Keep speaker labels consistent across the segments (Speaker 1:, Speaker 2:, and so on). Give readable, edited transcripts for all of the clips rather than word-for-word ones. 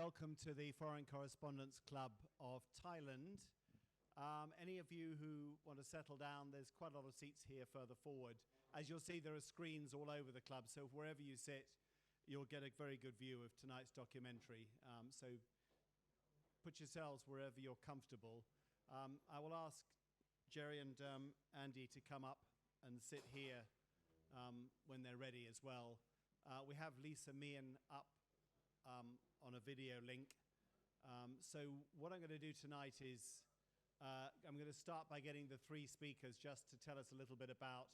Speaker 1: welcome to the Foreign Correspondents Club of Thailand. Any of you who want to settle down, there's quite a lot of seats here further forward. As you'll see, there are screens all over the club, so wherever you sit, you'll get a very good view of tonight's documentary. So put yourselves wherever you're comfortable. I will ask Jerry and Andy to come up and sit here when they're ready as well. We have Lisa Meehan up on a video link. So what I'm going to do tonight is I'm going to start by getting the three speakers just to tell us a little bit about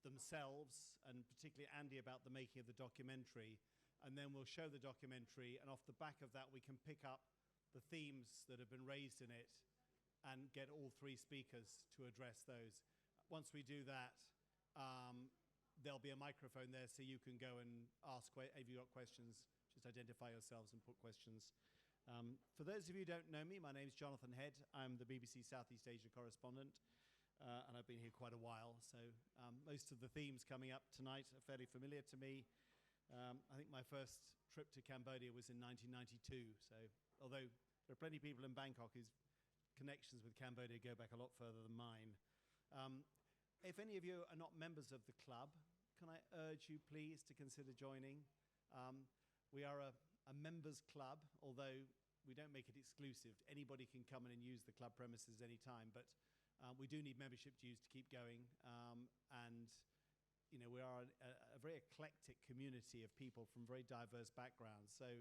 Speaker 1: themselves, and particularly Andy about the making of the documentary. And then we'll show the documentary, and off the back of that we can pick up the themes that have been raised in it and get all three speakers to address those. Once we do that, there'll be a microphone there so you can go and ask if you've got questions. Just identify yourselves and put questions. For those of you who don't know me, my name is Jonathan Head. I'm the BBC Southeast Asia correspondent, and I've been here quite a while. So most of the themes coming up tonight are fairly familiar to me. I think my first trip to Cambodia was in 1992. So although there are plenty of people in Bangkok whose connections with Cambodia go back a lot further than mine. If any of you are not members of the club, can I urge you please to consider joining? We are a members club, although we don't make it exclusive. Anybody can come in and use the club premises anytime, but we do need membership dues to keep going. And you know, we are a very eclectic community of people from very diverse backgrounds. So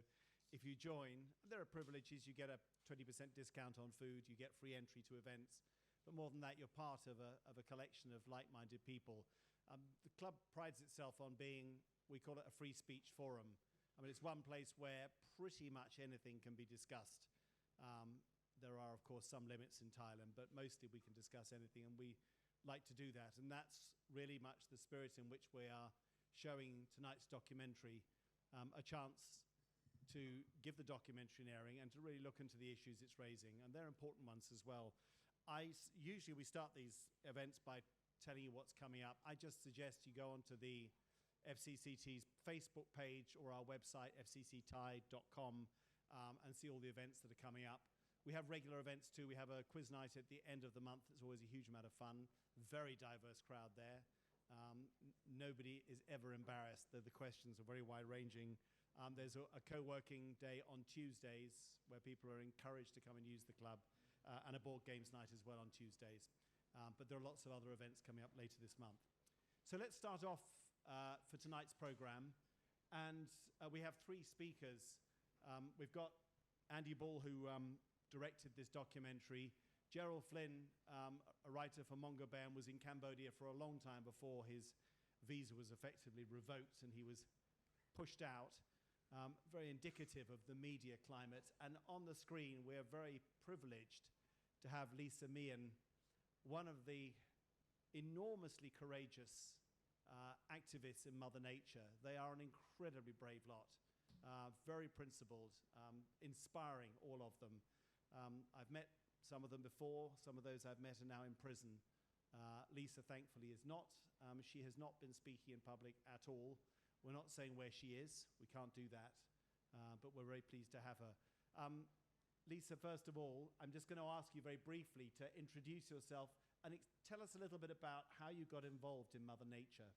Speaker 1: if you join, there are privileges. You get a 20% discount on food, you get free entry to events, but more than that, you're part of a collection of like-minded people. The club prides itself on being, we call it a free speech forum. I mean, it's one place where pretty much anything can be discussed. There are, of course, some limits in Thailand, but mostly we can discuss anything, and we like to do that. And that's really much the spirit in which we are showing tonight's documentary a chance to give the documentary an airing and to really look into the issues it's raising. And they're important ones as well. Usually we start these events by telling you what's coming up. I just suggest you go onto the FCCT's Facebook page or our website, fccti.com, and see all the events that are coming up. We have regular events too. We have a quiz night at the end of the month. It's always a huge amount of fun. Very diverse crowd there. Nobody is ever embarrassed. The questions are very wide-ranging. There's a co-working day on Tuesdays where people are encouraged to come and use the club, and a board games night as well on Tuesdays. But there are lots of other events coming up later this month. So let's start off for tonight's program, and we have three speakers. We've got Andy Ball, who directed this documentary. Gerald Flynn, a writer for Mongabay, and was in Cambodia for a long time before his visa was effectively revoked and he was pushed out. Very indicative of the media climate. And on the screen, we're very privileged to have Lisa Meehan, one of the enormously courageous activists in Mother Nature. They are an incredibly brave lot, very principled, inspiring, all of them. I've met some of them before. Some of those I've met are now in prison. Lisa, thankfully, is not. She has not been speaking in public at all. We're not saying where she is. We can't do that, but we're very pleased to have her. Lisa, first of all, I'm just going to ask you very briefly to introduce yourself and tell us a little bit about how you got involved in Mother Nature.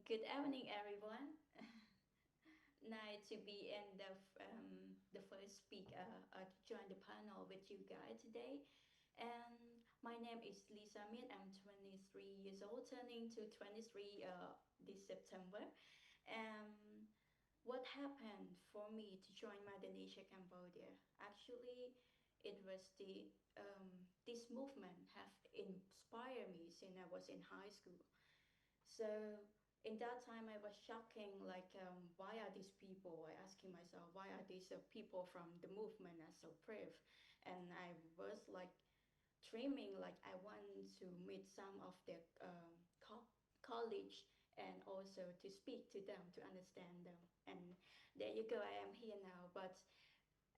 Speaker 2: Good evening, everyone. Nice to be in the first speaker to join the panel with you guys today. And my name is Lisa Meehan. I'm 23 years old, turning to 23 this September. And what happened for me to join Mother Nature Cambodia? Actually, it was this movement have inspired me since I was in high school. So in that time, I was shocking, like, why are these people? I asking myself, why are these people from the movement are so brave? And I was like dreaming, like I want to meet some of their college and also to speak to them, to understand them. And there you go, I am here now.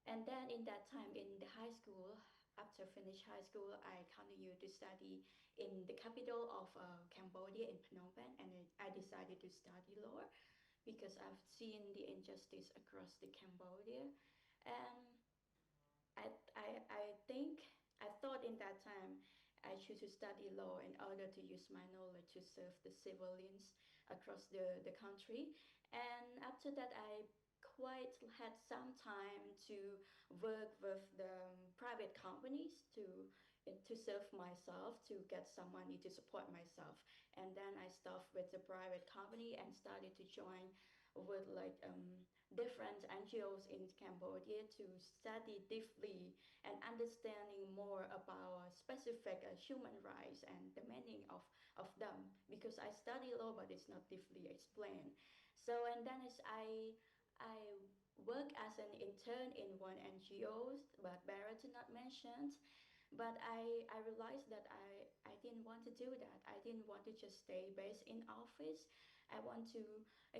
Speaker 2: And then in that time in the high school, after finish high school, I continued to study in the capital of Cambodia, in Phnom Penh, and I decided to study law because I've seen the injustice across the Cambodia, and I think I thought in that time I choose to study law in order to use my knowledge to serve the civilians across the country. And after that, I quite had some time to work with the private companies to serve myself, to get some money to support myself. And then I stopped with the private company and started to join with different NGOs in Cambodia to study deeply and understanding more about specific human rights and the meaning of them, because I study law but it's not deeply explained. So and then as I work as an intern in one NGO, but better to not mention. But I realized that I didn't want to do that. I didn't want to just stay based in office. I want to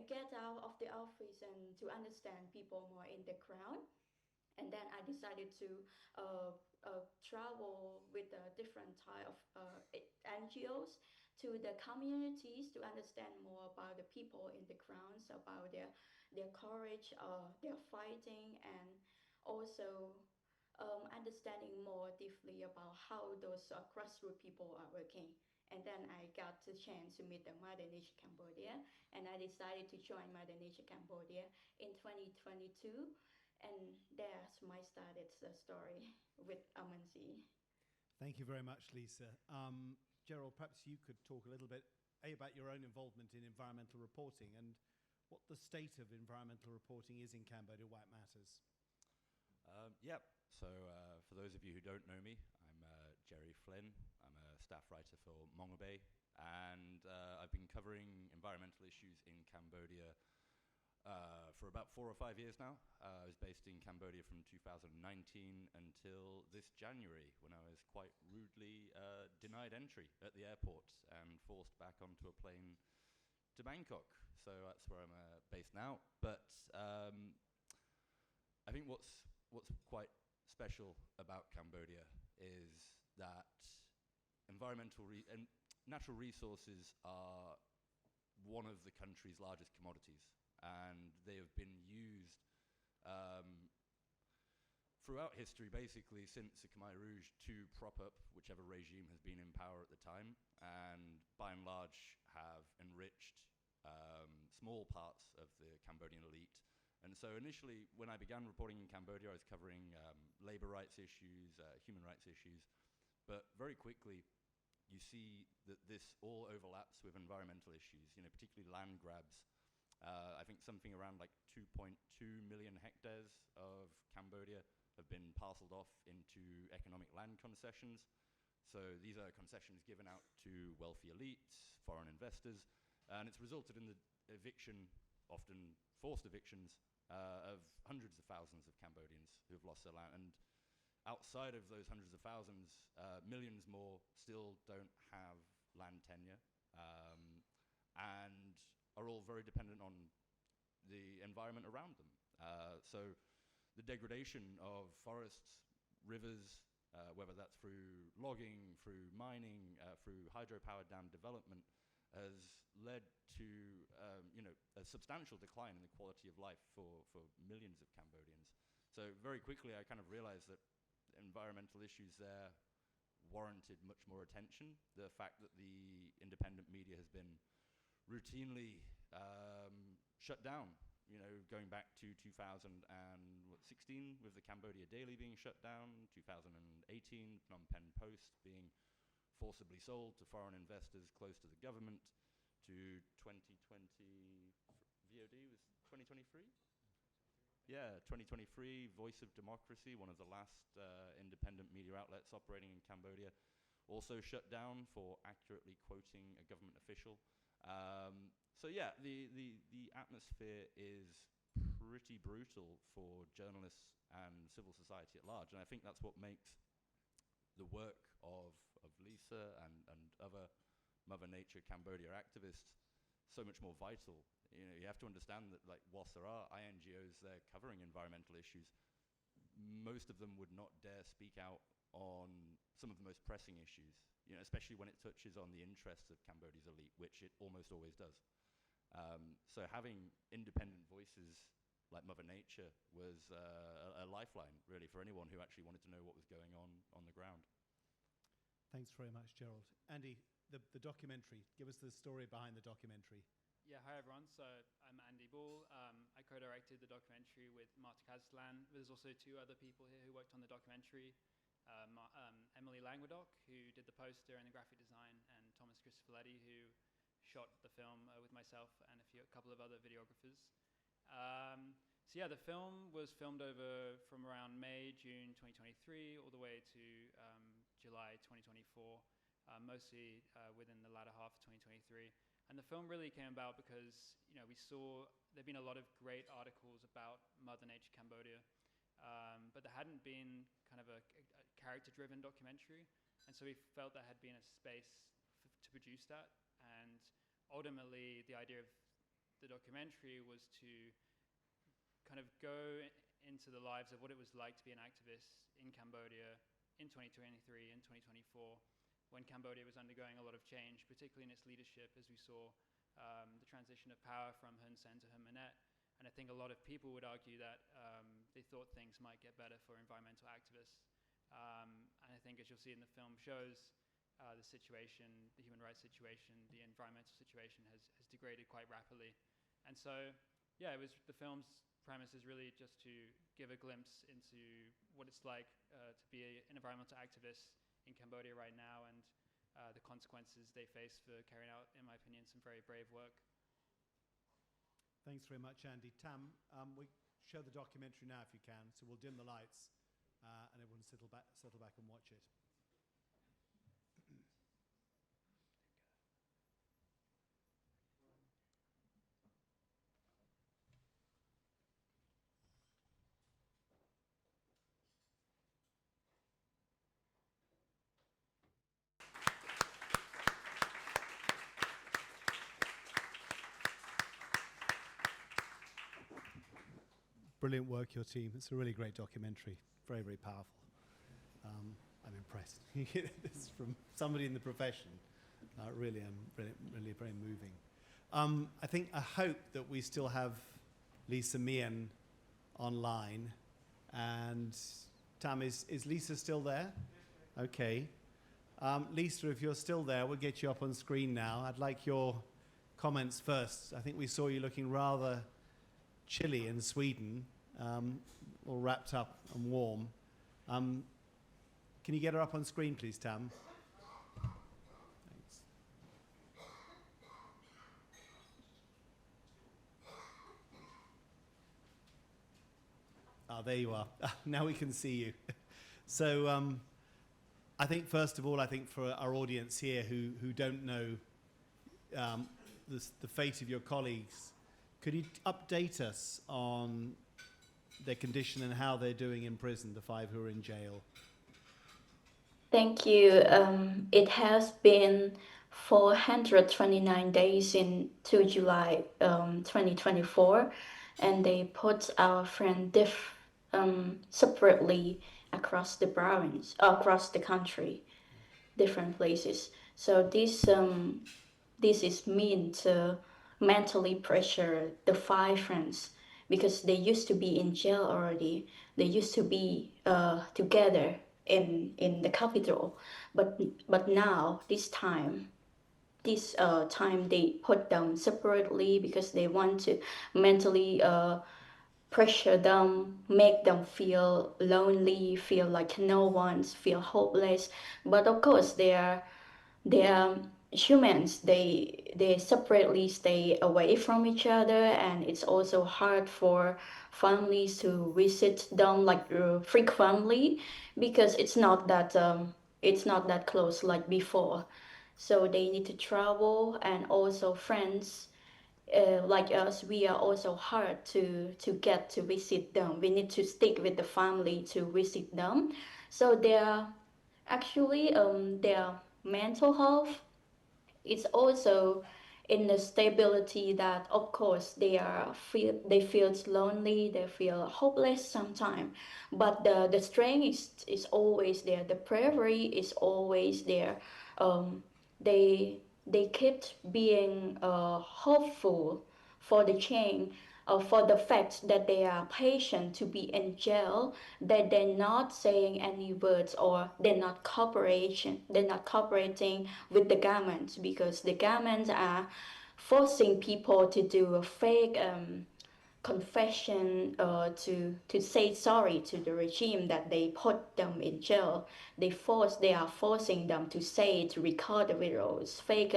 Speaker 2: get out of the office and to understand people more in the crowd. And then I decided to travel with a different type of NGOs to the communities to understand more about the people in the grounds, about their courage, their fighting, and also understanding more deeply about how those grassroots people are working. And then I got the chance to meet the Mother Nature Cambodia, and I decided to join Mother Nature Cambodia in 2022. And that's my started story with Amansi.
Speaker 1: Thank you very much, Lisa. Gerald, perhaps you could talk a little bit about your own involvement in environmental reporting and what the state of environmental reporting is in Cambodia, why it matters.
Speaker 3: Yep. So for those of you who don't know me, I'm Jerry Flynn. I'm a staff writer for Mongabay, and I've been covering environmental issues in Cambodia for about 4 or 5 years now. I was based in Cambodia from 2019 until this January, when I was quite rudely denied entry at the airport and forced back onto a plane to Bangkok. So that's where I'm based now. But I think what's quite special about Cambodia is that natural resources are one of the country's largest commodities, and they have been used throughout history, basically since the Khmer Rouge, to prop up whichever regime has been in power at the time, and by and large have enriched small parts of the Cambodian elite. And so initially, when I began reporting in Cambodia, I was covering labor rights issues, human rights issues, but very quickly you see that this all overlaps with environmental issues, particularly land grabs. I think something around like 2.2 million hectares of Cambodia have been parceled off into economic land concessions. So these are concessions given out to wealthy elites, foreign investors, and it's resulted in the eviction, often forced evictions, of hundreds of thousands of Cambodians who have lost their land. And outside of those hundreds of thousands, millions more still don't have land tenure, and are all very dependent on the environment around them. So the degradation of forests, rivers, whether that's through logging, through mining, through hydropower dam development, has led to a substantial decline in the quality of life for millions of Cambodians. So very quickly I kind of realized that environmental issues there warranted much more attention. The fact that the independent media has been routinely shut down, going back to 2016 with the Cambodia Daily being shut down, 2018 Phnom Penh Post being forcibly sold to foreign investors close to the government, to 2020 VOD was 2023? Yeah, 2023, Voice of Democracy, one of the last independent media outlets operating in Cambodia, also shut down for accurately quoting a government official. So yeah, the atmosphere is pretty brutal for journalists and civil society at large, and I think that's what makes the work of Lisa and other Mother Nature Cambodia activists so much more vital. You have to understand that, whilst there are INGOs there covering environmental issues, most of them would not dare speak out on some of the most pressing issues, especially when it touches on the interests of Cambodia's elite, which it almost always does. So having independent voices like Mother Nature was a lifeline, really, for anyone who actually wanted to know what was going on the ground.
Speaker 1: Thanks very much, Gerald. Andy, the documentary, give us the story behind the documentary.
Speaker 4: Yeah, hi everyone. So I'm Andy Ball. I co-directed the documentary with Marta Kazlan. There's also two other people here who worked on the documentary. Emily Languedoc, who did the poster and the graphic design, and Thomas Cristofoletti, who shot the film with myself and a couple of other videographers. So yeah, the film was filmed over from around May, June 2023, all the way to July 2024, mostly within the latter half of 2023. And the film really came about because, you know, we saw there'd been a lot of great articles about Mother Nature Cambodia, but there hadn't been kind of a character-driven documentary, and so we felt there had been a space to produce that. And ultimately, the idea of the documentary was to kind of go into the lives of what it was like to be an activist in Cambodia in 2023 and 2024, when Cambodia was undergoing a lot of change, particularly in its leadership, as we saw the transition of power from Hun Sen to Hun Manet. And I think a lot of people would argue that they thought things might get better for environmental activists. And I think, as you'll see in the film shows, the situation, the human rights situation, the environmental situation has degraded quite rapidly. And so, yeah, the film's premise is really just to give a glimpse into what it's like to be an environmental activist in Cambodia right now, and the consequences they face for carrying out, in my opinion, some very brave work.
Speaker 1: Thanks very much, Andy. Tam, we show the documentary now if you can, so we'll dim the lights and everyone settle back and watch it. Brilliant work, your team. It's a really great documentary. Very, very powerful. I'm impressed. This is from somebody in the profession. Really very moving. I hope that we still have Lisa Meehan online. And Tam, is Lisa still there? Okay. Lisa, if you're still there, we'll get you up on screen now. I'd like your comments first. I think we saw you looking rather chilly in Sweden, all wrapped up and warm. Can you get her up on screen, please, Tam? Thanks. There you are. Now we can see you. So I think, first of all, for our audience here who don't know the fate of your colleagues, could you update us on their condition and how they're doing in prison, the 5 who are in jail?
Speaker 2: Thank you. It has been 429 days into July 2024, and they put our friend separately across the province, across the country, different places. So this is mean to mentally pressure the 5 friends, because they used to be in jail already. They used to be together in the capital, but now this time they put them separately because they want to mentally pressure them, make them feel lonely, feel like no one, feel hopeless. But of course they are humans. They separately stay away from each other, and it's also hard for families to visit them like frequently, because it's not that close like before. So they need to travel, and also friends like us, we are also hard to get to visit them. We need to stick with the family to visit them. So their mental health is also in the stability that, of course, they feel lonely, they feel hopeless sometimes, but the strength is always there, the bravery is always there. They they kept being hopeful for the change, for the fact that they are patient to be in jail, that they're not saying any words, or they're not cooperating with the government, because the government are forcing people to do a fake confession, to say sorry to the regime that they put them in jail. They are forcing them to say, to record the videos, fake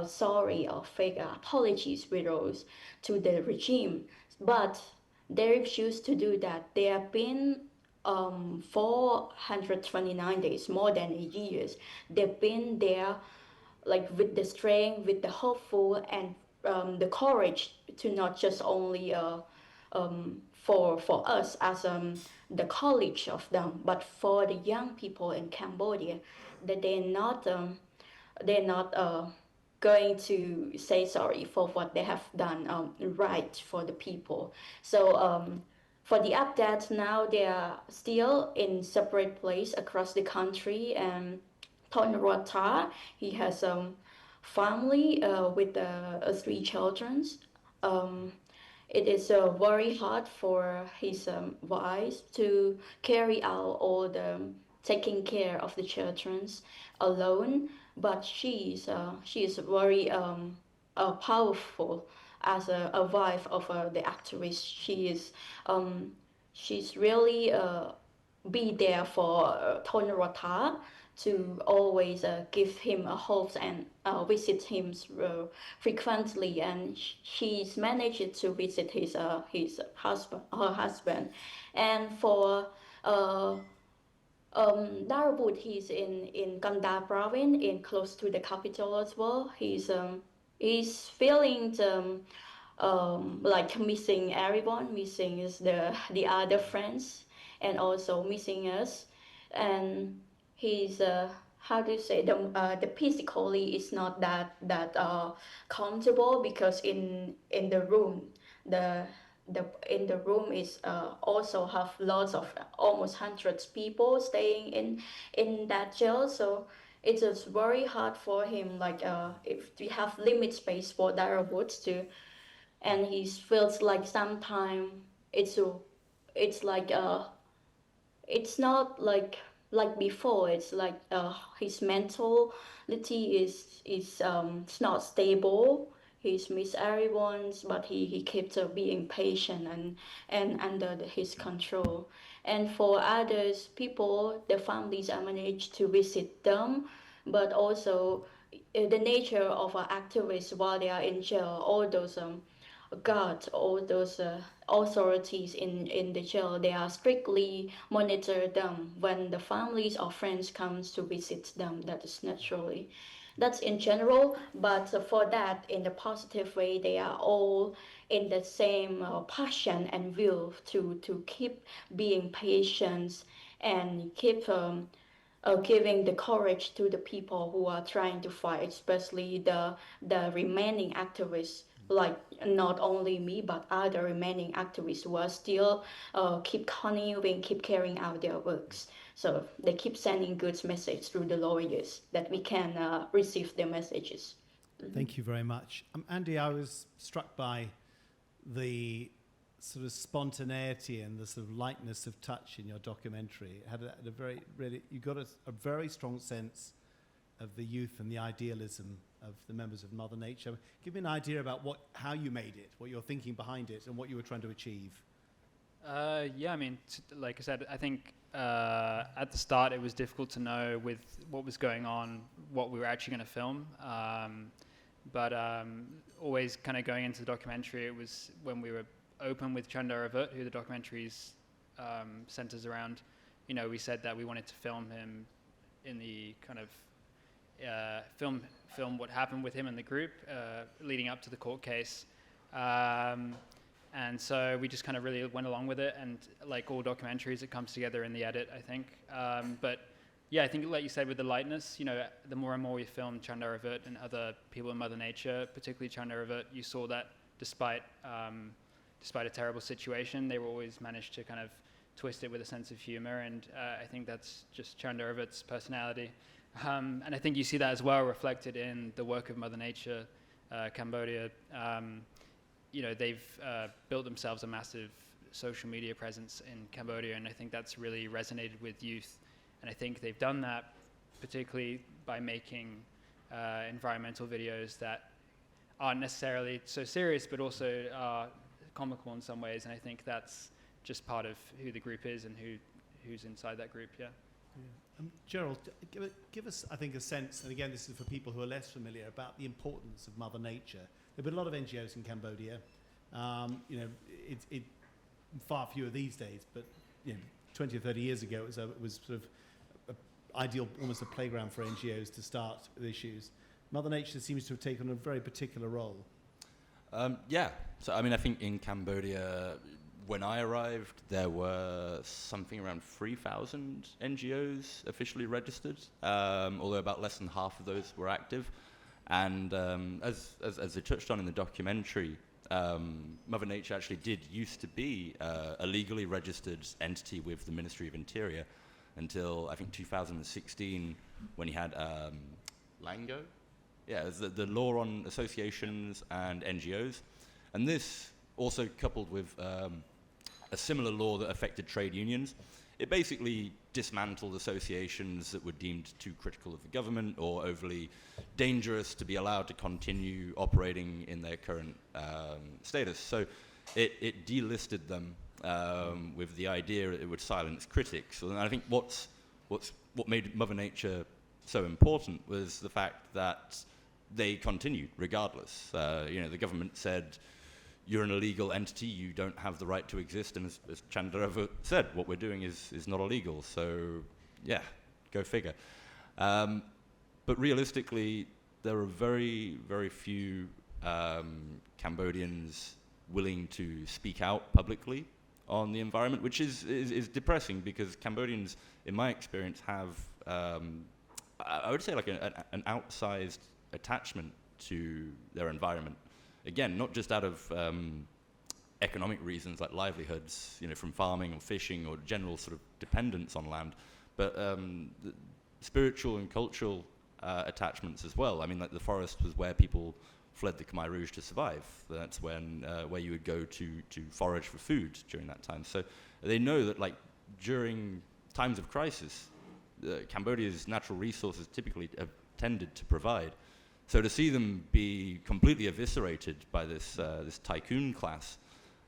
Speaker 2: sorry or fake apologies videos to the regime. But they refuse to do that. They have been 429 days, more than a year. They've been there, like with the strength, with the hopeful, and the courage to not just only for us as the college of them, but for the young people in Cambodia, that they're not going to say sorry for what they have done right for the people. So for the updates now, they are still in separate place across the country, and Tonrota, he has family with 3 children. Um, it is very hard for his wife to carry out all the taking care of the children alone, but she is very powerful as a wife of the activist. She's really be there for Tonrata, to always give him a hope and visit him frequently, and she's managed to visit his her husband. And for uh, Darabut, he's in Kanda province, in close to the capital as well. He's feeling like missing everyone, missing is the other friends, and also missing us. And he's how do you say, the physically is not that comfortable, because in the room, the in the room is also have lots of almost hundreds people staying in that jail. So it is very hard for him, like if we have limit space for Darabut to, and he feels like sometimes it's it's like it's not like before. It's like his mentality is it's not stable. He's miss everyone's, but he keeps being patient and under his control. And for others people, the families are managed to visit them, but also the nature of activists while they are in jail, all those guards, all those authorities in the jail, they are strictly monitor them when the families or friends comes to visit them. That is naturally, that's in general. But for that, in the positive way, they are all in the same passion and will to keep being patient, and keep giving the courage to the people who are trying to fight, especially the remaining activists, like not only me but other remaining activists who are still keep continuing, keep carrying out their works. So they keep sending good message through the lawyers that we can receive their messages.
Speaker 1: Thank you very much. Andy, I was struck by the sort of spontaneity and the sort of lightness of touch in your documentary. It had a very, really, you got a very strong sense of the youth and the idealism of the members of Mother Nature. Give me an idea about how you made it, what you're thinking behind it, and what you were trying to achieve.
Speaker 4: Yeah, I mean, like I said, I think at the start it was difficult to know with what was going on, what we were actually going to film. But always kind of going into the documentary, it was when we were open with Chandaravuth, who the documentary centers around. You know, we said that we wanted to film him in the kind of film what happened with him and the group leading up to the court case. And so we just kind of really went along with it, and like all documentaries, it comes together in the edit, I think. But yeah, I think like you said, with the lightness, you know, the more and more we filmed Chandaravuth and other people in Mother Nature, particularly Chandaravuth, you saw that despite a terrible situation, they were always managed to kind of twist it with a sense of humor, and I think that's just Chandaravuth's personality. And I think you see that as well reflected in the work of Mother Nature Cambodia. They've built themselves a massive social media presence in Cambodia, and I think that's really resonated with youth. And I think they've done that particularly by making environmental videos that aren't necessarily so serious, but also are comical in some ways. And I think that's just part of who the group is and who's inside that group. Yeah.
Speaker 1: Gerald, give us, I think, a sense, and again, this is for people who are less familiar, about the importance of Mother Nature. There have been a lot of NGOs in Cambodia. It far fewer these days, but 20 or 30 years ago, it was sort of ideal, almost a playground for NGOs to start with issues. Mother Nature seems to have taken a very particular role.
Speaker 3: Yeah. So, I mean, I think in Cambodia, when I arrived, there were something around 3,000 NGOs officially registered, although about less than half of those were active. And as they touched on in the documentary, Mother Nature actually did used to be a legally registered entity with the Ministry of Interior until, I think, 2016, when he had Lango. Yeah, it was the law on associations and NGOs. And this, also coupled with a similar law that affected trade unions, it basically dismantled associations that were deemed too critical of the government or overly dangerous to be allowed to continue operating in their current status. So it delisted them with the idea it would silence critics. And I think what made Mother Nature so important was the fact that they continued regardless. The government said, you're an illegal entity, you don't have the right to exist, and as Chandaravuth said, what we're doing is not illegal, so yeah, go figure. But realistically, there are very, very few Cambodians willing to speak out publicly on the environment, which is depressing, because Cambodians, in my experience, have, I would say, like an outsized attachment to their environment. Again, not just out of economic reasons like livelihoods, from farming or fishing or general sort of dependence on land, but the spiritual and cultural attachments as well. I mean, like the forest was where people fled the Khmer Rouge to survive. That's when where you would go to forage for food during that time. So they know that, like, during times of crisis, Cambodia's natural resources typically have tended to provide. So to see them be completely eviscerated by this tycoon class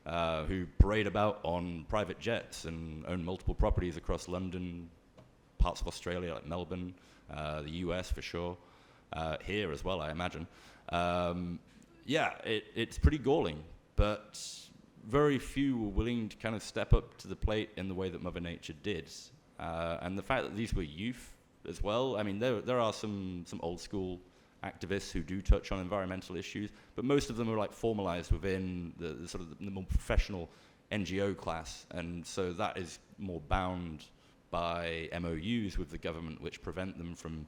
Speaker 3: who parade about on private jets and own multiple properties across London, parts of Australia like Melbourne, the US for sure, here as well, I imagine. It's pretty galling, but very few were willing to kind of step up to the plate in the way that Mother Nature did. And the fact that these were youth as well, I mean, there are some old school activists who do touch on environmental issues, but most of them are like formalized within the sort of the more professional NGO class, and so that is more bound by MOUs with the government, which prevent them from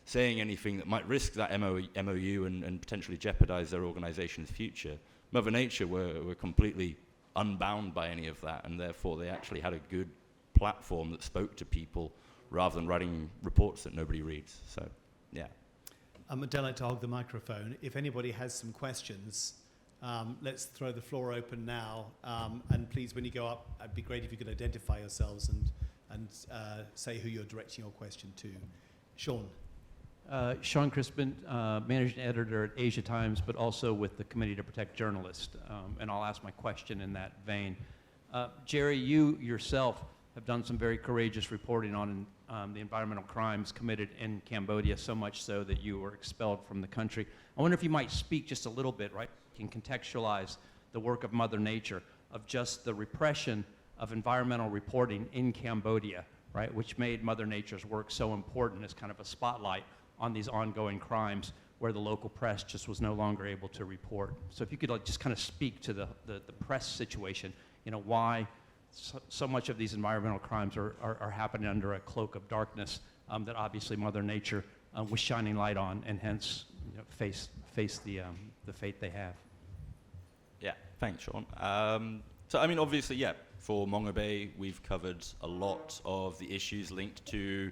Speaker 3: saying anything that might risk that MOU and potentially jeopardize their organization's future. Mother Nature were completely unbound by any of that, and therefore they actually had a good platform that spoke to people rather than writing reports that nobody reads. So, yeah.
Speaker 1: I'd like to hog the microphone. If anybody has some questions, let's throw the floor open now. And please, when you go up, it'd be great if you could identify yourselves and say who you're directing your question to. Sean.
Speaker 5: Sean Crispin, managing editor at Asia Times, but also with the Committee to Protect Journalists. And I'll ask my question in that vein. Jerry, you yourself have done some very courageous reporting on the environmental crimes committed in Cambodia, so much so that you were expelled from the country. I wonder if you might speak just a little bit, right, and contextualize the work of Mother Nature, of just the repression of environmental reporting in Cambodia, right, which made Mother Nature's work so important as kind of a spotlight on these ongoing crimes where the local press just was no longer able to report. So if you could just kind of speak to the press situation, why so much of these environmental crimes are happening under a cloak of darkness that obviously Mother Nature was shining light on, and hence face the fate they have.
Speaker 3: Yeah, thanks, Sean. So I mean, obviously, yeah, for Mongabay, we've covered a lot of the issues linked to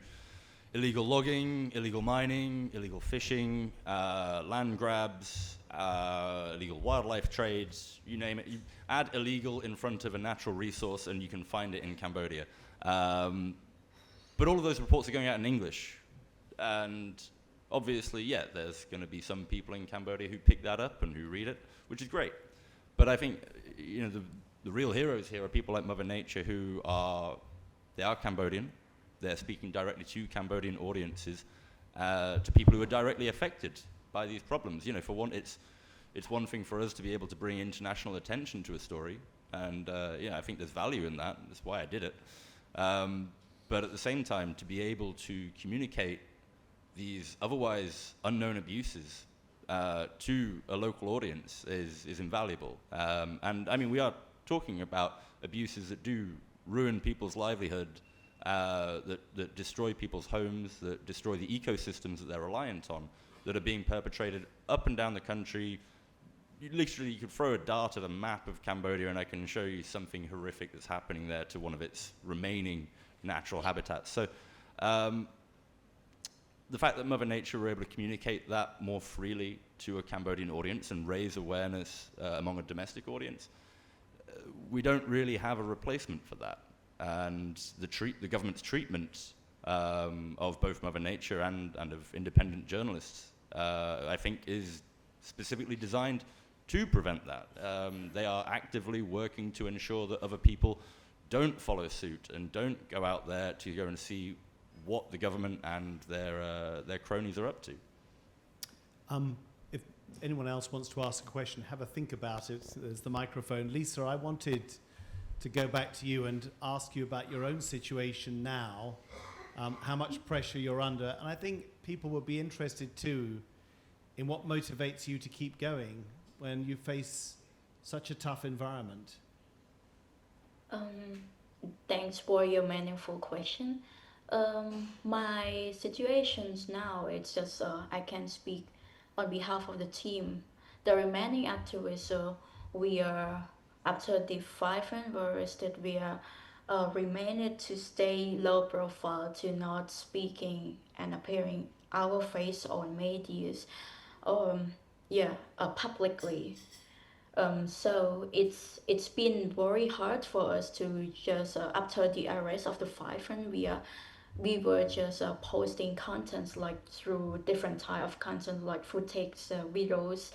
Speaker 3: illegal logging, illegal mining, illegal fishing, land grabs, illegal wildlife trades, you name it. You add illegal in front of a natural resource and you can find it in Cambodia. But all of those reports are going out in English. And obviously, yeah, there's going to be some people in Cambodia who pick that up and who read it, which is great. But I think, you know, the real heroes here are people like Mother Nature who they are Cambodian. They're speaking directly to Cambodian audiences, to people who are directly affected by these problems. You know, for one, it's one thing for us to be able to bring international attention to a story, and yeah, I think there's value in that. That's why I did it. But at the same time, to be able to communicate these otherwise unknown abuses to a local audience is invaluable. And I mean, we are talking about abuses that do ruin people's livelihood, that destroy people's homes, that destroy the ecosystems that they're reliant on, that are being perpetrated up and down the country. You could throw a dart at a map of Cambodia and I can show you something horrific that's happening there to one of its remaining natural habitats. So the fact that Mother Nature were able to communicate that more freely to a Cambodian audience and raise awareness among a domestic audience, we don't really have a replacement for that. And the government's treatment of both Mother Nature and of independent journalists, I think, is specifically designed to prevent that. They are actively working to ensure that other people don't follow suit and don't go out there to go and see what the government and their cronies are up to.
Speaker 1: If anyone else wants to ask a question, have a think about it. There's the microphone. Lisa, I wanted to go back to you and ask you about your own situation now, how much pressure you're under. And I think people will be interested too in what motivates you to keep going when you face such a tough environment.
Speaker 2: Thanks for your meaningful question. My situations now, it's just I can speak on behalf of the team. The remaining activists, we are, after the 5 were arrested, we are remained to stay low profile, to not speaking and appearing our face on medias, publicly. So it's been very hard for us to just after the arrest of the 5 we were just posting contents like through different type of content like footage, videos,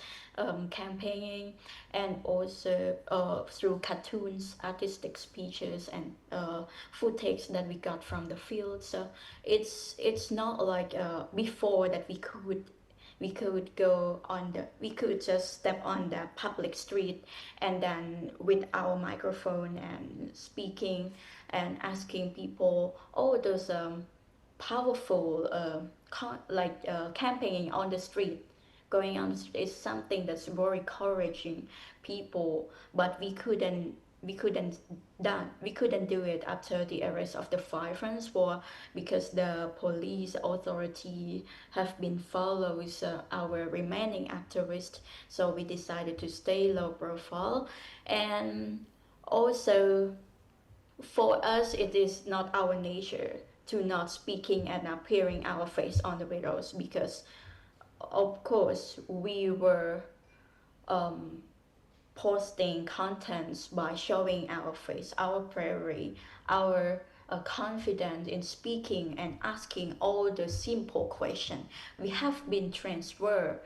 Speaker 2: campaigning, and also through cartoons, artistic speeches, and footage that we got from the field. So it's not like before that we could just step on the public street and then with our microphone and speaking and asking people all those powerful campaigning on the street, going on the street is something that's very encouraging people, but we couldn't do it after the arrest of the 5 because the police authority have been follows our remaining activists. So we decided to stay low profile, and also for us it is not our nature to not speaking and appearing our face on the videos, because of course we were posting contents by showing our face, our bravery, our confidence in speaking and asking all the simple questions. We have been transferred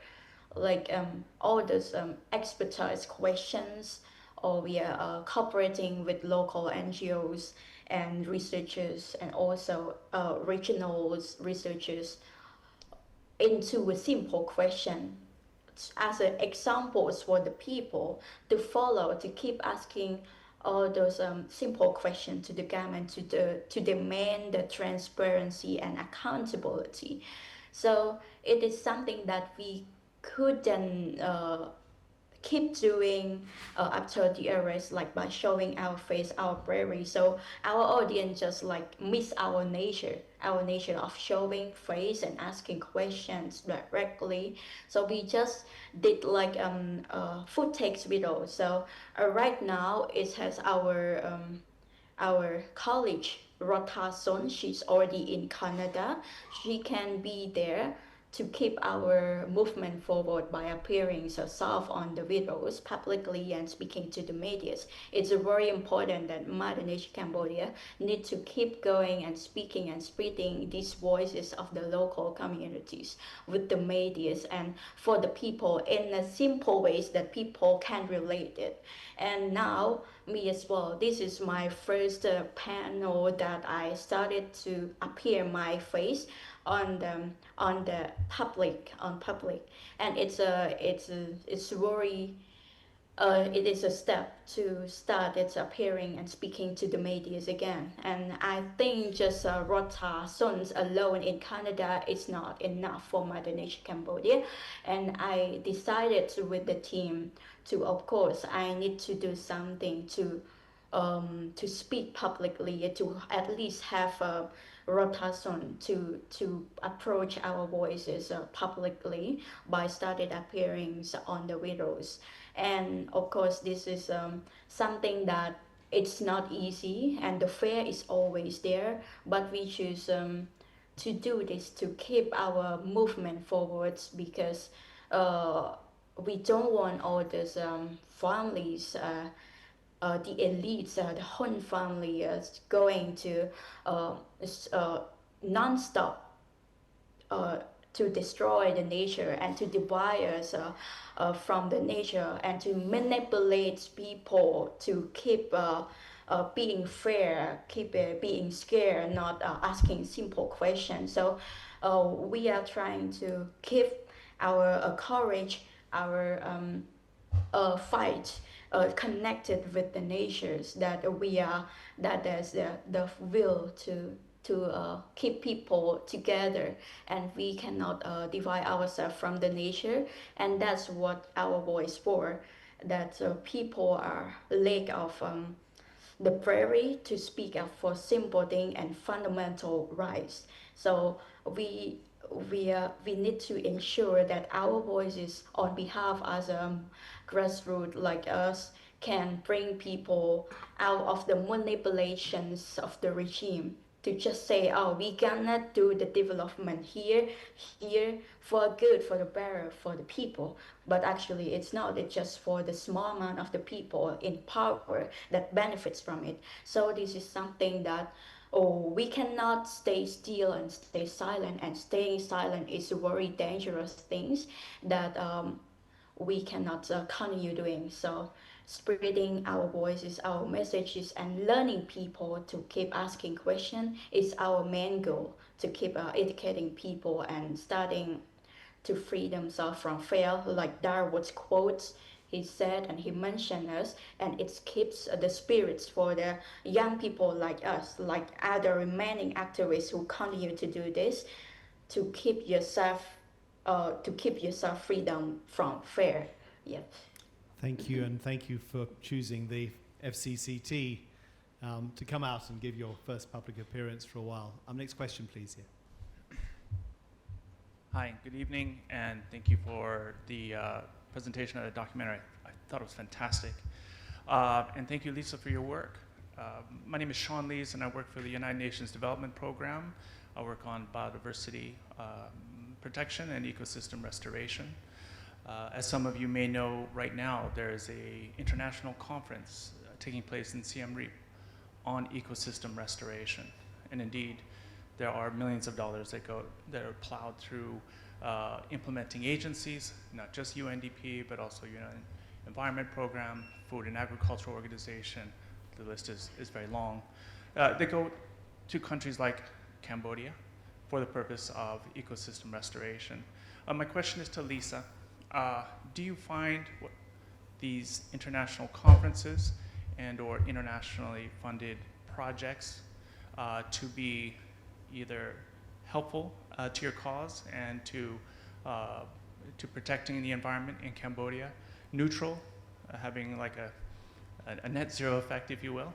Speaker 2: like all those expertise questions, or we are cooperating with local NGOs and researchers and also regional researchers into a simple question as an examples for the people to follow, to keep asking all those simple questions to the government, to demand the transparency and accountability. So it is something that we couldn't keep doing after the arrest, like by showing our face, our bravery. So our audience just like miss our nature of showing face and asking questions directly. So we just did like footage video. So right now it has our our colleague Rotha Son, she's already in Canada. She can be there to keep our movement forward by appearing so soft on the videos publicly and speaking to the media. It's very important that Mother Nature Cambodia need to keep going and speaking and spreading these voices of the local communities with the media and for the people in a simple ways that people can relate it. And now me as well. This is my first panel that I started to appear my face on the public, and it's very it is a step to start its appearing and speaking to the media again. And I think just Rota Sons alone in Canada is not enough for Mother Nature Cambodia. And I decided with the team to, of course, I need to do something to speak publicly, to at least have a rotation to approach our voices publicly by started appearing on the videos. And of course this is something that it's not easy and the fear is always there, but we choose to do this to keep our movement forwards because we don't want all these families the elites, the Hun family is going to non-stop to destroy the nature and to divide us from the nature and to manipulate people to keep being fair, keep being scared, not asking simple questions. So we are trying to keep our courage, our fight connected with the natures that we are, that there's the will to keep people together, and we cannot divide ourselves from the nature. And that's what our voice for, that people are lack of the bravery to speak up for simple thing and fundamental rights. So we need to ensure that our voices on behalf as grassroots like us can bring people out of the manipulations of the regime to just say, oh, we cannot do the development here for good, for the better, for the people. But actually it's not, it's just for the small amount of the people in power that benefits from it. So this is something that we cannot stay still and stay silent, and staying silent is a very dangerous things that we cannot continue doing. So spreading our voices, our messages, and learning people to keep asking questions is our main goal, to keep educating people and starting to free themselves from fear, like Darwood's quotes. He said and he mentioned us, and it keeps the spirits for the young people like us, like other remaining activists who continue to do this, to keep yourself freedom from fear. Yep.
Speaker 1: Thank you, and thank you for choosing the FCCT to come out and give your first public appearance for a while. Next question, please. Yeah.
Speaker 6: Hi, good evening, and thank you for the presentation of the documentary. I thought it was fantastic. And thank you, Lisa, for your work. My name is Sean Lees, and I work for the United Nations Development Program. I work on biodiversity protection and ecosystem restoration. As some of you may know, right now there is an international conference taking place in Siem Reap on ecosystem restoration. And indeed, there are millions of dollars that are plowed through implementing agencies, not just UNDP, but also UN Environment Program, Food and Agriculture Organization. The list is very long. They go to countries like Cambodia for the purpose of ecosystem restoration. My question is to Lisa. Do you find these international conferences and or internationally funded projects to be either helpful to your cause and to protecting the environment in Cambodia, neutral, having like a net zero effect, if you will,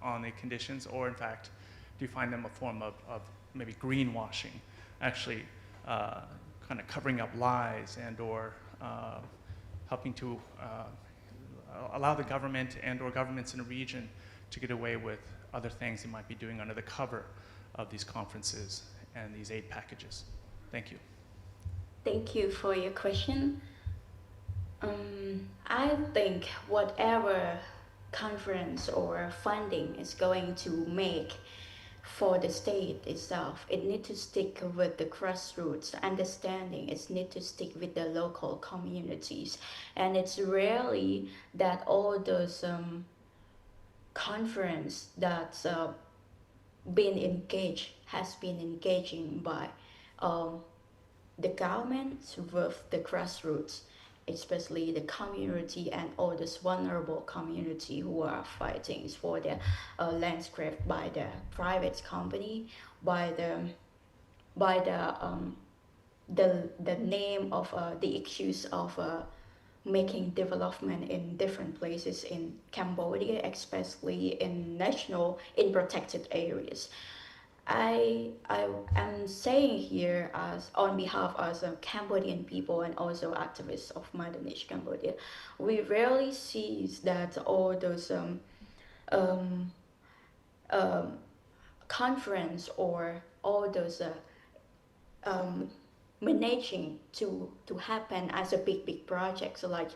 Speaker 6: on the conditions, or in fact, do you find them a form of maybe greenwashing, actually kind of covering up lies and or helping to allow the government and or governments in a region to get away with other things they might be doing under the cover of these conferences and these aid packages? Thank you.
Speaker 2: Thank you for your question. I think whatever conference or funding is going to make for the state itself, it needs to stick with the grassroots understanding. It needs to stick with the local communities. And it's rarely that all those conference that's has been engaging by the government with the grassroots, especially the community and all this vulnerable community who are fighting for their lands grabbed by the private company, by the name of the excuse of making development in different places in Cambodia, especially in protected areas. I am saying here as on behalf of Cambodian people and also activists of Mother Nature Cambodia, we rarely see that all those conference or all those managing to happen as a big project. So like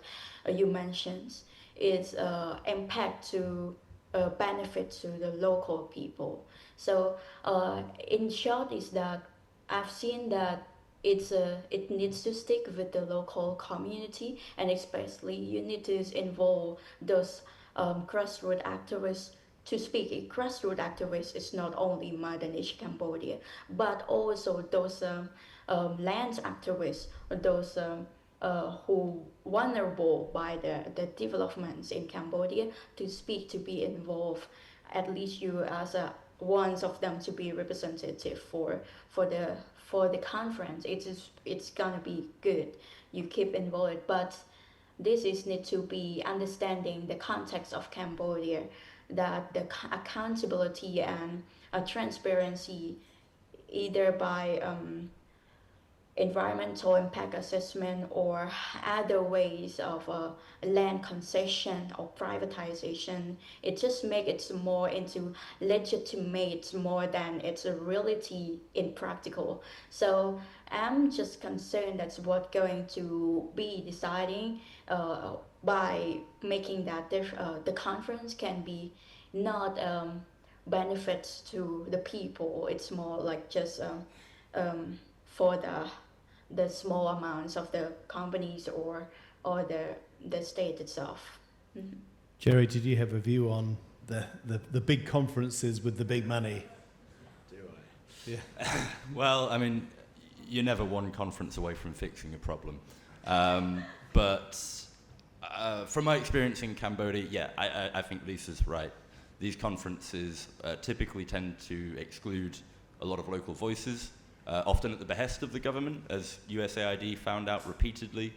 Speaker 2: you mentioned, is impact to benefit to the local people. So in short is that I've seen that it needs to stick with the local community, and especially you need to involve those grassroots activists to speak. A grassroots activist is not only Mother Nature Cambodia, but also those land activists, those who vulnerable by the developments in Cambodia to speak, to be involved. At least you as one of them to be representative for the conference. It's gonna be good. You keep involved, but this is need to be understanding the context of Cambodia, that the accountability and transparency, either by environmental impact assessment or other ways of land concession or privatization, it just makes it more into legitimate more than it's a reality in practical. So I'm just concerned that's what going to be deciding by making that the conference can be not benefits to the people. It's more like just for the small amounts of the companies or the state itself. Mm-hmm.
Speaker 1: Jerry, did you have a view on the big conferences with the big money?
Speaker 3: Do I?
Speaker 1: Yeah.
Speaker 3: Well, I mean, you're never one conference away from fixing a problem. But from my experience in Cambodia, yeah, I think Lisa's right. These conferences typically tend to exclude a lot of local voices, often at the behest of the government, as USAID found out repeatedly.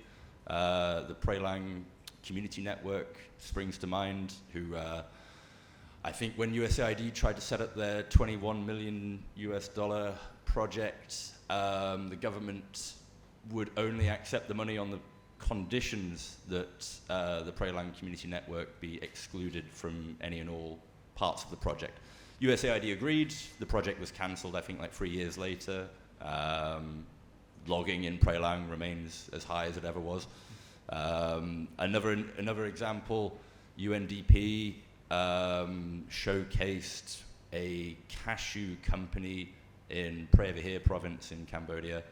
Speaker 3: The Prelang Community Network springs to mind, who I think when USAID tried to set up their $21 million project, the government would only accept the money on the conditions that the Prelang Community Network be excluded from any and all parts of the project. USAID agreed. The project was cancelled, I think, like 3 years later. Logging in Prelang remains as high as it ever was. Another example, UNDP showcased a cashew company in Preah province in Cambodia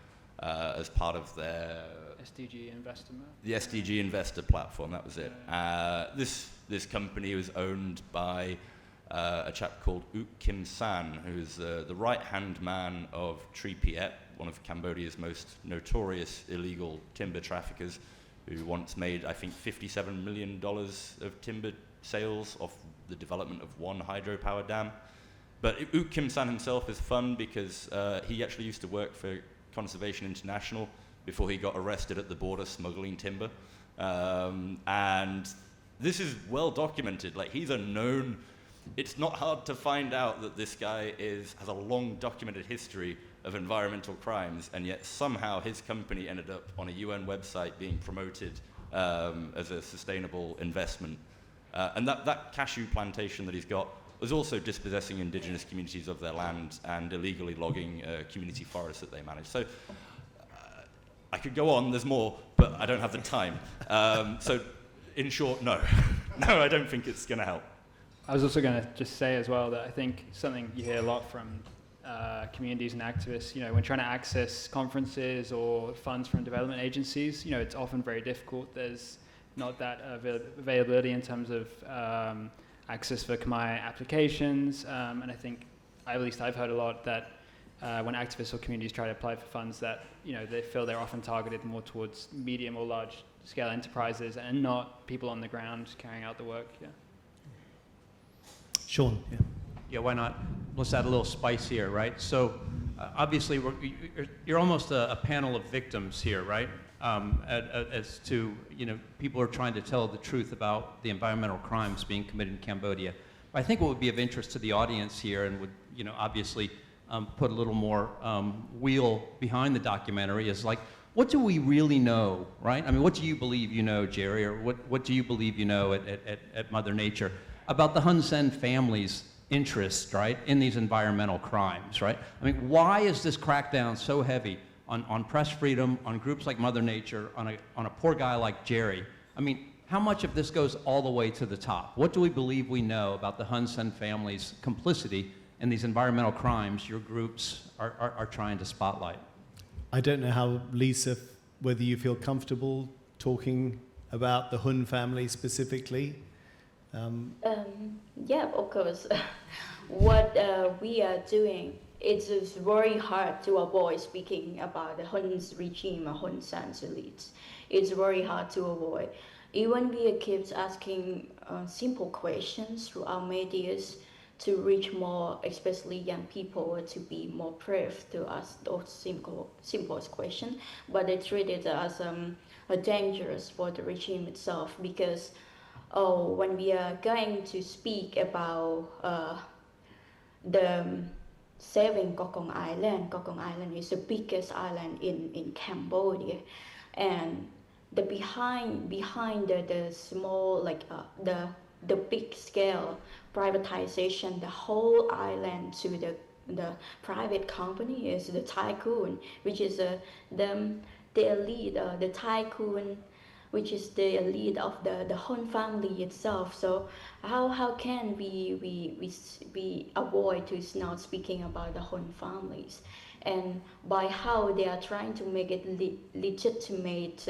Speaker 3: as part of their
Speaker 4: SDG Investor.
Speaker 3: The SDG Investor platform, that was it. This company was owned by a chap called Uk Kim San, who's the right-hand man of Tri Piet, one of Cambodia's most notorious illegal timber traffickers, who once made, I think, $57 million of timber sales off the development of one hydropower dam. But Uk Kim San himself is fun because he actually used to work for Conservation International before he got arrested at the border smuggling timber. And this is well documented. Like, he's a known... It's not hard to find out that this guy has a long documented history of environmental crimes, and yet somehow his company ended up on a UN website being promoted as a sustainable investment. And that cashew plantation that he's got was also dispossessing indigenous communities of their land and illegally logging community forests that they manage. So I could go on, there's more, but I don't have the time. So in short, no. No, I don't think it's going to help.
Speaker 4: I was also going to just say as well that I think something you hear a lot from communities and activists, you know, when trying to access conferences or funds from development agencies, you know, it's often very difficult. There's not that availability in terms of access for Khmer applications, and I think, at least I've heard a lot that when activists or communities try to apply for funds, that, you know, they feel they're often targeted more towards medium or large scale enterprises and not people on the ground carrying out the work. Yeah.
Speaker 7: Sean, yeah.
Speaker 5: Yeah, why not? Let's add a little spice here, right? So obviously you're almost a panel of victims here, right? As to, you know, people are trying to tell the truth about the environmental crimes being committed in Cambodia. But I think what would be of interest to the audience here and would, you know, obviously put a little more wheel behind the documentary is like, what do we really know, right? I mean, what do you believe you know, Jerry, or what do you believe you know at Mother Nature about the Hun Sen family's interest, right, in these environmental crimes, right? I mean, why is this crackdown so heavy on press freedom, on groups like Mother Nature, on a poor guy like Jerry? I mean, how much of this goes all the way to the top? What do we believe we know about the Hun Sen family's complicity in these environmental crimes your groups are trying to spotlight?
Speaker 7: I don't know how, Lisa, whether you feel comfortable talking about the Hun family specifically.
Speaker 2: Yeah, of course. What we are doing, it's very hard to avoid speaking about the Hun's regime or Hun Sen's elites. It's very hard to avoid. Even we keep asking simple questions through our medias to reach more, especially young people, to be more brave to ask those simple questions. But they treat it as dangerous for the regime itself, because when we are going to speak about the saving Kokong Island is the biggest island in Cambodia, and the behind the small, like the big scale privatization, the whole island to the private company is the tycoon, which is the elite, the tycoon, which is the elite of the Hun family itself. So how can we avoid to not speaking about the Hun families, and by how they are trying to make it legitimate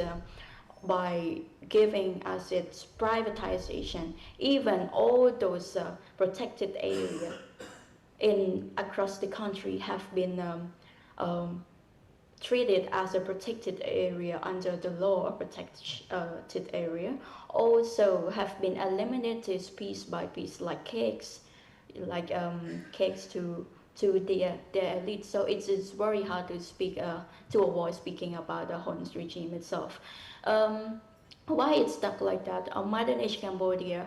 Speaker 2: by giving us its privatization, even all those protected areas across the country have been treated as a protected area under the law of protected area, also have been eliminated piece by piece, like cakes to their elite. So it's very hard to speak to avoid speaking about the Hun's regime itself. Why it's stuck like that? Mother Nature Cambodia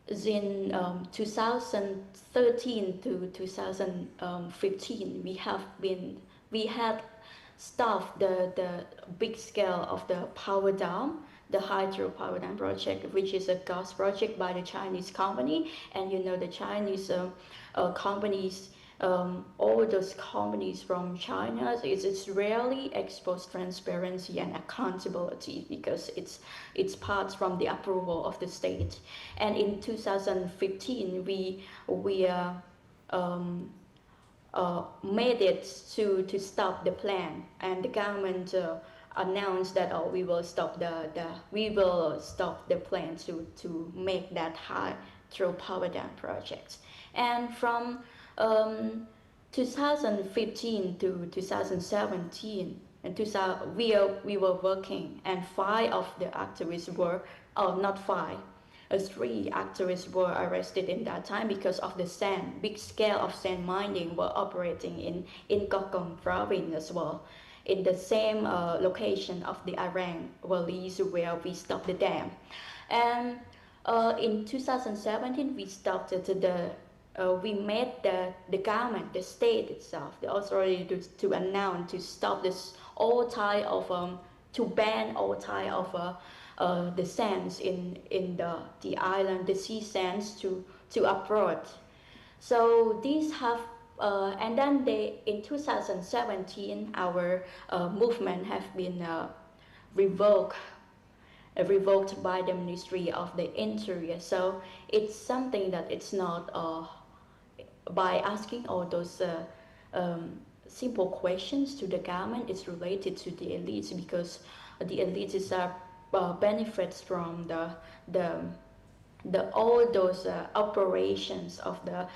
Speaker 2: is in 2013 to 2015. We had stopped the big scale of the power dam, the hydro power dam project, which is a gas project by the Chinese company. And you know, the Chinese companies, all those companies from China, it's rarely exposed transparency and accountability, because it's parts from the approval of the state. And in 2015, we made it to stop the plan, and the government announced that we will stop the plan to make that hydro power dam project. And from 2015 to 2017, and we were working, and 5 of the activists were, not 5, 3 activists were arrested in that time because of the big scale of sand mining were operating in Kokong province as well, in the same location of the Arang Valley where we stopped the dam. And in 2017, we stopped we made the government, the state itself, the authority to announce to stop this all type of to ban all type of the sands in the island, the sea sands, abroad. So these have, and then in 2017, our movement have been revoked by the Ministry of the Interior. So it's something that it's not by asking all those simple questions to the government. It's related to the elites, because the elites benefits from all those operations of the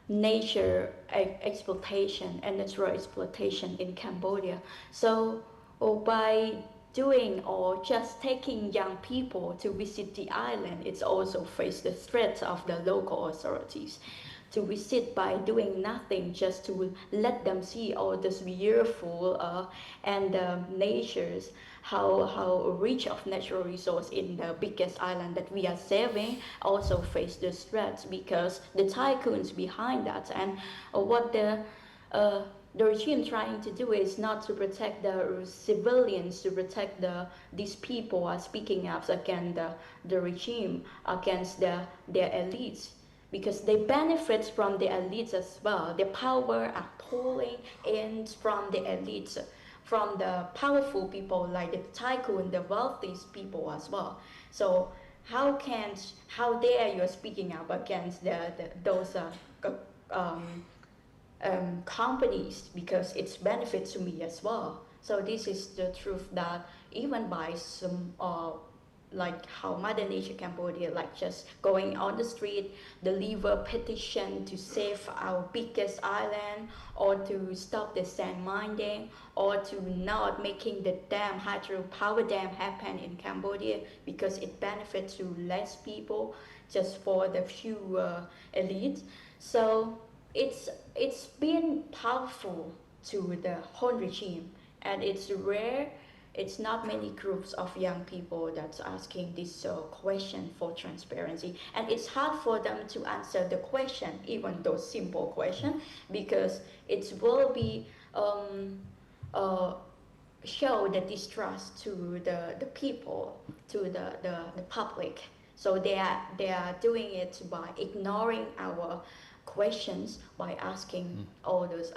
Speaker 2: nature exploitation and natural exploitation in Cambodia. So by doing or just taking young people to visit the island, it's also face the threats of the local authorities to visit by doing nothing, just to let them see all this beautiful and natures, how rich of natural resource in the biggest island that we are saving, also face the threats because the tycoons behind that. And what the regime trying to do is not to protect the civilians, to protect these people are speaking up against the regime, against their elites, because they benefit from the elites as well. The power are pulling in from the elites, from the powerful people like the tycoon, the wealthy people as well. So how dare you speaking up against those companies, because it's benefit to me as well. So this is the truth, that even by some like how Mother Nature Cambodia, like just going on the street, deliver petition to save our biggest island, or to stop the sand mining, or to not making the hydropower dam happen in Cambodia, because it benefits to less people, just for the few elites. So it's been powerful to the whole regime, and it's rare. It's not many groups of young people that's asking this question for transparency, and it's hard for them to answer the question, even those simple questions, because it will be show the distrust to the people, to the public. So they are doing it by ignoring our questions, by asking all those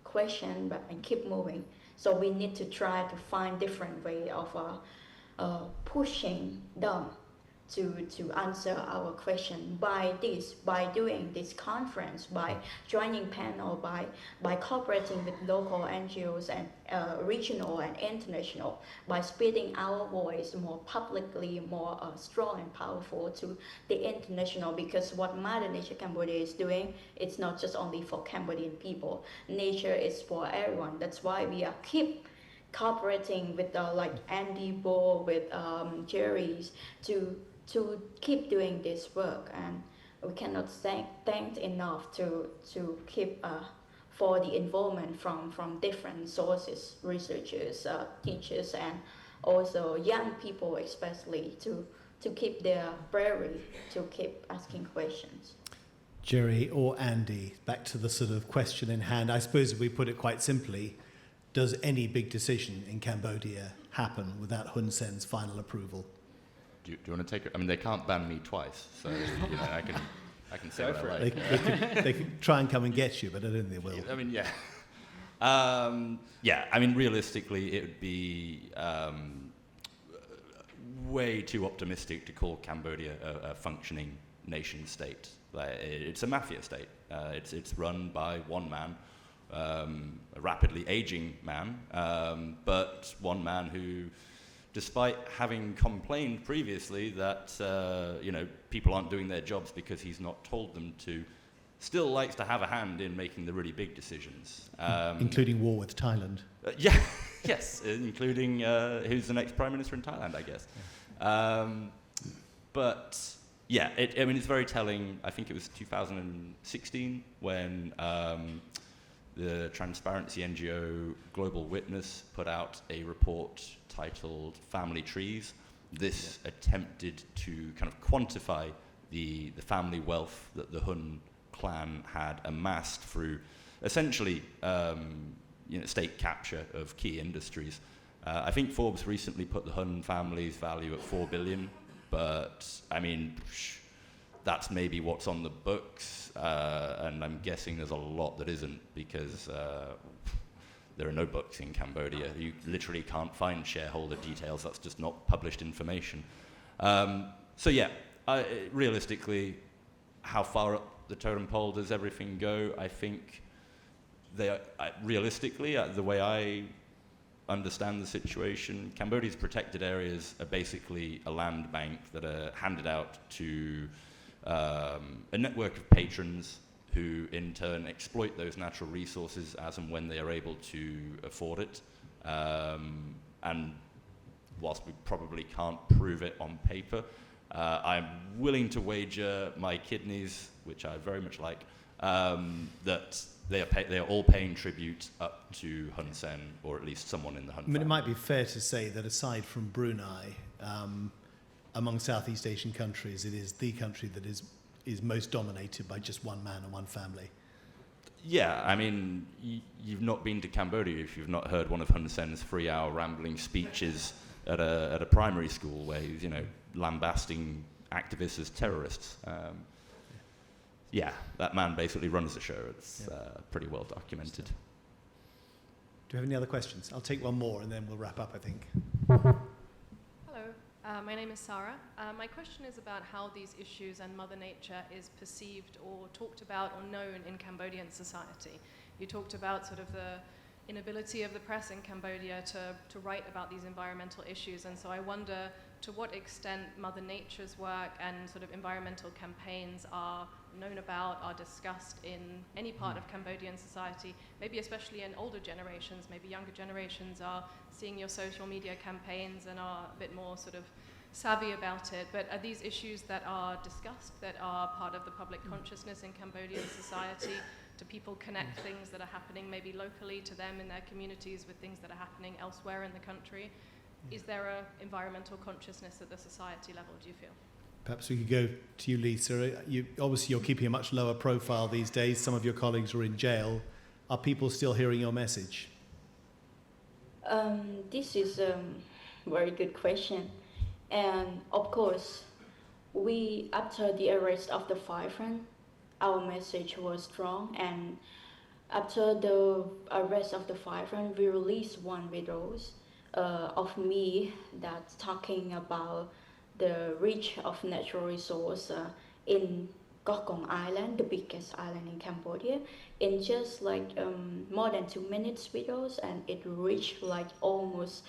Speaker 2: questions, and keep moving. So we need to try to find different way of pushing them to answer our question by doing this conference, by joining panel, by cooperating with local NGOs and regional and international, by spreading our voice more publicly, more strong and powerful to the international. Because what Mother Nature Cambodia is doing, it's not just only for Cambodian people. Nature is for everyone. That's why we are keep cooperating with like Andy Bo, with Jerry's, to keep doing this work. And we cannot thank enough to keep for the involvement from different sources, researchers, teachers, and also young people especially, to keep their bravery, to keep asking questions.
Speaker 7: Jerry or Andy, back to the sort of question in hand. I suppose if we put it quite simply, does any big decision in Cambodia happen without Hun Sen's final approval?
Speaker 3: Do you want to take it? I mean, they can't ban me twice, so you know, I can say what I like.
Speaker 7: They could try and come and get you, but I don't think they will.
Speaker 3: I mean, yeah. Yeah, I mean, realistically, it would be way too optimistic to call Cambodia a functioning nation state. It's a mafia state. It's run by one man, a rapidly aging man, but one man who, despite having complained previously that you know, people aren't doing their jobs because he's not told them to, still likes to have a hand in making the really big decisions.
Speaker 7: Including war with Thailand.
Speaker 3: Yeah, yes, including who's the next Prime Minister in Thailand, I guess. Yeah. But yeah, I mean, it's very telling. I think it was 2016 when the transparency NGO Global Witness put out a report titled Family Trees. This attempted to kind of quantify the family wealth that the Hun clan had amassed through essentially you know, state capture of key industries. I think Forbes recently put the Hun family's value at 4 billion, but I mean, that's maybe what's on the books, and I'm guessing there's a lot that isn't, because there are no books in Cambodia. You literally can't find shareholder details. That's just not published information. So yeah, realistically, how far up the totem pole does everything go? I think realistically, the way I understand the situation, Cambodia's protected areas are basically a land bank that are handed out to a network of patrons who in turn exploit those natural resources as and when they are able to afford it. And whilst we probably can't prove it on paper, I'm willing to wager my kidneys, which I very much like, that they are all paying tribute up to Hun Sen, or at least someone in the Hun
Speaker 7: I mean, it
Speaker 3: family.
Speaker 7: might be fair to say that aside from Brunei, among Southeast Asian countries, it is the country that is most dominated by just one man and one family.
Speaker 3: Yeah, I mean, you've not been to Cambodia if you've not heard one of Hun Sen's 3-hour rambling speeches at a primary school where he's, lambasting activists as terrorists. Yeah, that man basically runs the show. It's pretty well documented.
Speaker 7: Do you have any other questions? I'll take one more and then we'll wrap up, I think.
Speaker 8: Hello, my name is Sarah. My question is about how these issues and Mother Nature is perceived or talked about or known in Cambodian society. You talked about sort of the inability of the press in Cambodia to write about these environmental issues, and so I wonder to what extent Mother Nature's work and sort of environmental campaigns are known about, are discussed in any part of Cambodian society, maybe especially in older generations, maybe younger generations are seeing your social media campaigns and are a bit more sort of savvy about it, but are these issues that are discussed, that are part of the public consciousness in Cambodian society? Do people connect things that are happening maybe locally to them in their communities with things that are happening elsewhere in the country? Is there an environmental consciousness at the society level, do you feel?
Speaker 7: Perhaps we could go to you, Lisa. Obviously, you're keeping a much lower profile these days. Some of your colleagues are in jail. Are people still hearing your message?
Speaker 2: This is a very good question. And of course, after the arrest of the 5 friends, our message was strong. And after the arrest of the 5 friends, we released one video of me that's talking about the reach of natural resource in Kokong Island, the biggest island in Cambodia, in just like more than 2 minutes videos, and it reached like almost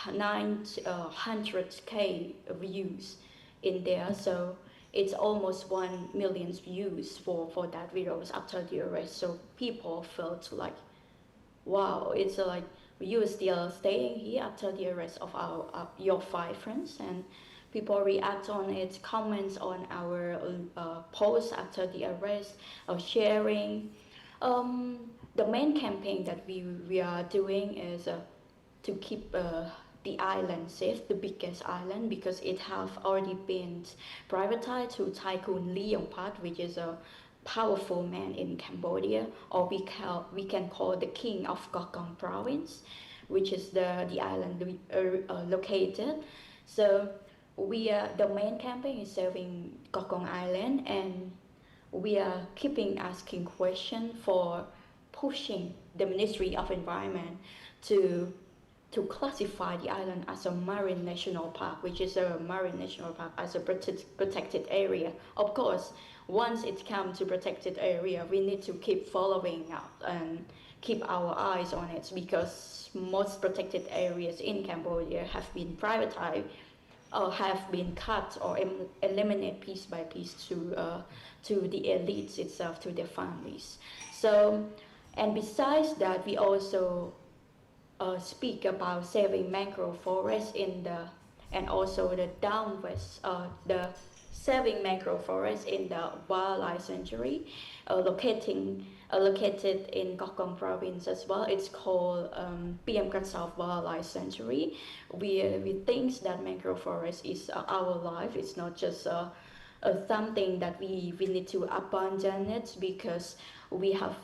Speaker 2: 900K views in there. So it's almost 1 million views for that videos after the arrest. So people felt like, wow, it's like you are still staying here after the arrest of your 5 friends, and people react on it, comments on our posts after the arrest, sharing. The main campaign that we are doing is to keep the island safe, the biggest island, because it have already been privatized to Tycoon Ly Chandaravuth, which is a powerful man in Cambodia, or we can call the king of Kokong province, which is the island located. So the main campaign is saving Kokong Island, and we are keeping asking questions for pushing the Ministry of Environment to classify the island as a marine national park, which is a marine national park as a protected area. Of course, once it comes to protected area, we need to keep following up and keep our eyes on it, because most protected areas in Cambodia have been privatized or have been cut or eliminated piece by piece to the elites itself, to their families. So, and besides that, we also speak about saving mangrove forests and also the downwest, the saving mangrove forests in the wildlife sanctuary located in Kokong province as well. It's called PM South Wildlife Sanctuary. We think that mangrove forest is our life. It's not just something that we need to abandon it, because we have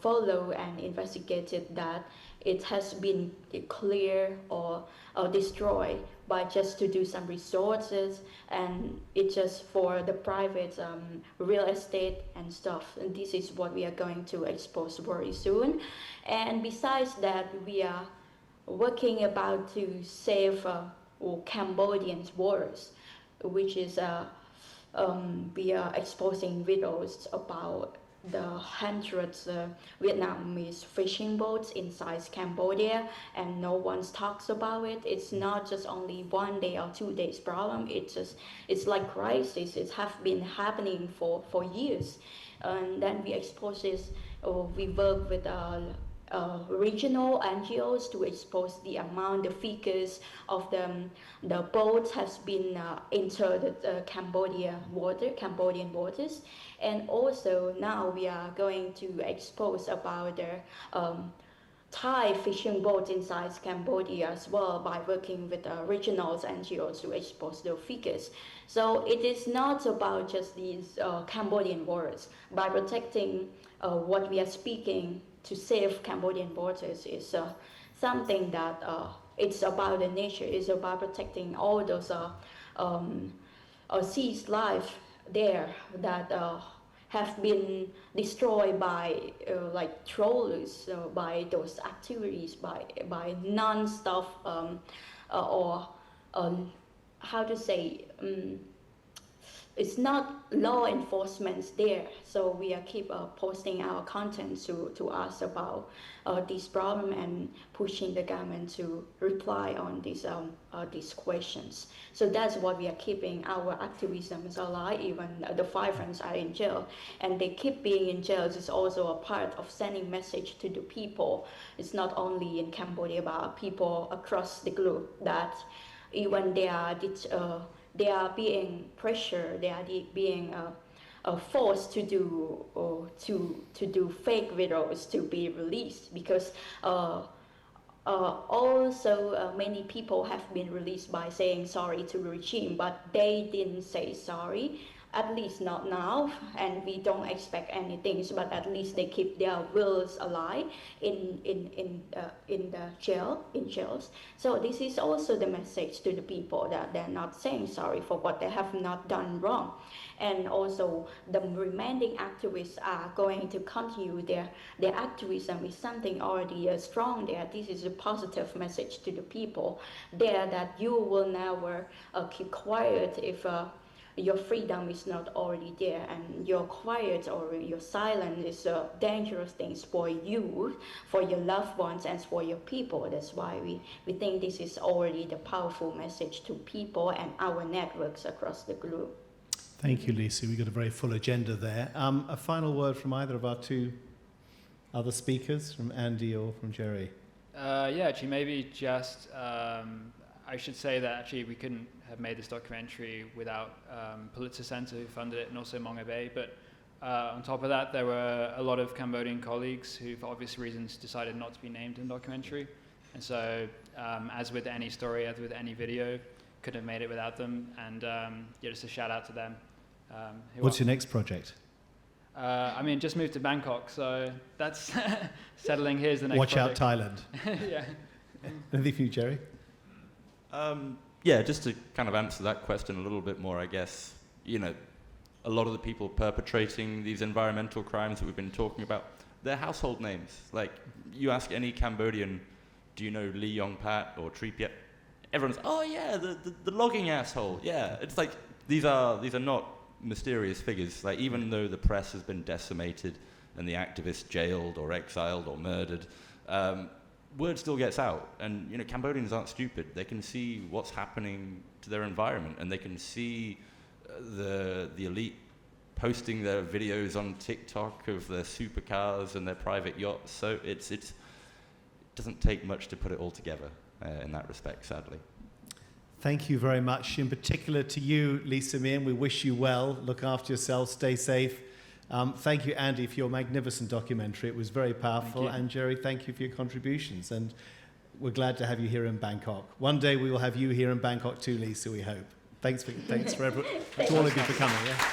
Speaker 2: followed and investigated that it has been cleared or destroyed by just to do some resources, and it's just for the private real estate and stuff. And this is what we are going to expose very soon. And besides that, we are working about to save Cambodian waters, which is we are exposing videos about the hundreds Vietnamese fishing boats inside Cambodia, and no one talks about it. It's not just only 1 day or 2 days problem. It's like crisis. It have been happening for years, and then we expose this. We work with regional NGOs to expose the amount, the figures of the boats has been entered Cambodian waters. And also now we are going to expose about the Thai fishing boats inside Cambodia as well, by working with regional NGOs to expose the figures. So it is not about just these Cambodian waters. By protecting what we are speaking to save Cambodian waters is something that it's about the nature. It's about protecting all those seas life there that have been destroyed by like trawlers, by those activities, by non-stop or how to say, it's not law enforcement there. So we are keep posting our content to us about this problem and pushing the government to reply on these questions. So that's what we are keeping our activism alive. Even the 5 friends are in jail, and they keep being in jail. It's also a part of sending message to the people. It's not only in Cambodia, but people across the globe, that even they are being pressured, they are being forced to do fake videos to be released, because also many people have been released by saying sorry to the regime, but they didn't say sorry, at least not now, and we don't expect anything, but at least they keep their wills alive in the jails. So this is also the message to the people, that they're not saying sorry for what they have not done wrong. And also the remaining activists are going to continue their activism is something already strong there. This is a positive message to the people there, that you will never keep quiet if your freedom is not already there, and your quiet or your silence is dangerous things for you, for your loved ones, and for your people. That's why we think this is already the powerful message to people and our networks across the globe.
Speaker 7: Thank you, Lisa. We've got a very full agenda there. A final word from either of our two other speakers, from Andy or from Jerry?
Speaker 4: Yeah, actually, maybe just I should say that actually we couldn't have made this documentary without Pulitzer Center, who funded it, and also Mongabay. But on top of that, there were a lot of Cambodian colleagues who, for obvious reasons, decided not to be named in the documentary. And so, as with any story, as with any video, couldn't have made it without them. And yeah, just a shout out to them.
Speaker 7: What's your next project?
Speaker 4: I mean, just moved to Bangkok, so that's settling here is the next
Speaker 7: Watch
Speaker 4: project.
Speaker 7: out, Thailand.
Speaker 4: Yeah.
Speaker 7: Anything for you, Jerry?
Speaker 3: Yeah, just to kind of answer that question a little bit more, I guess, you know, a lot of the people perpetrating these environmental crimes that we've been talking about, they're household names. Like, you ask any Cambodian, do you know Lee Yong Pat or Tripiet? Everyone's, oh yeah, the logging asshole. Yeah, it's like, these are not mysterious figures. Like, even though the press has been decimated and the activists jailed or exiled or murdered, word still gets out. And, you know, Cambodians aren't stupid. They can see what's happening to their environment, and they can see the elite posting their videos on TikTok of their supercars and their private yachts. So it doesn't take much to put it all together in that respect, sadly.
Speaker 7: Thank you very much. In particular to you, Lisa Meehan, we wish you well. Look after yourself. Stay safe. Thank you, Andy, for your magnificent documentary. It was very powerful. And Jerry, thank you for your contributions. And we're glad to have you here in Bangkok. One day we will have you here in Bangkok too, Lisa, we hope. Thanks to all of you for coming. Yeah?